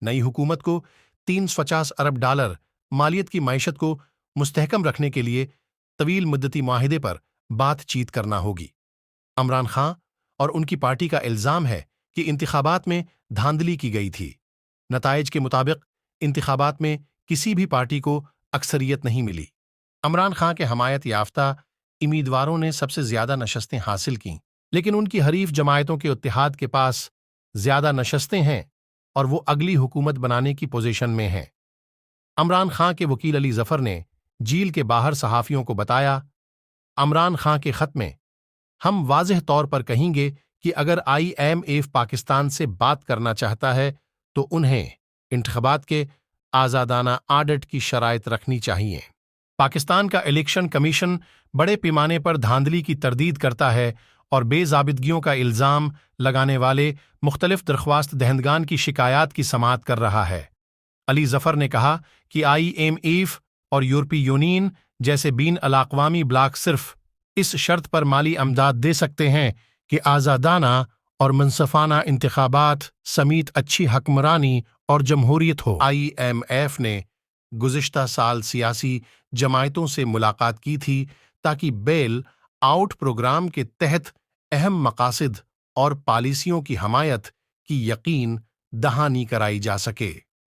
نئی حکومت کو $350 ارب مالیت کی معیشت کو مستحکم رکھنے کے لیے طویل مدتی معاہدے پر بات چیت کرنا ہوگی۔ عمران خان اور ان کی پارٹی کا الزام ہے کہ انتخابات میں دھاندلی کی گئی تھی۔ نتائج کے مطابق انتخابات میں کسی بھی پارٹی کو اکثریت نہیں ملی۔ عمران خان کے حمایت یافتہ امیدواروں نے سب سے زیادہ نشستیں حاصل کیں، لیکن ان کی حریف جماعتوں کے اتحاد کے پاس زیادہ نشستیں ہیں اور وہ اگلی حکومت بنانے کی پوزیشن میں ہیں۔ عمران خان کے وکیل علی ظفر نے جیل کے باہر صحافیوں کو بتایا، عمران خان کے خط میں ہم واضح طور پر کہیں گے کہ اگر IMF پاکستان سے بات کرنا چاہتا ہے تو انہیں انتخابات کے آزادانہ آڈٹ کی شرائط رکھنی چاہیے۔ پاکستان کا الیکشن کمیشن بڑے پیمانے پر دھاندلی کی تردید کرتا ہے اور بے ضابطگیوں کا الزام لگانے والے مختلف درخواست دہندگان کی شکایات کی سماعت کر رہا ہے۔ علی ظفر نے کہا کہ IMF اور یورپی یونین جیسے بین الاقوامی بلاک صرف اس شرط پر مالی امداد دے سکتے ہیں کہ آزادانہ اور منصفانہ انتخابات سمیت اچھی حکمرانی اور جمہوریت ہو۔ IMF نے گزشتہ سال سیاسی جماعتوں سے ملاقات کی تھی تاکہ بیل آؤٹ پروگرام کے تحت اہم مقاصد اور پالیسیوں کی حمایت کی یقین دہانی کرائی جا سکے۔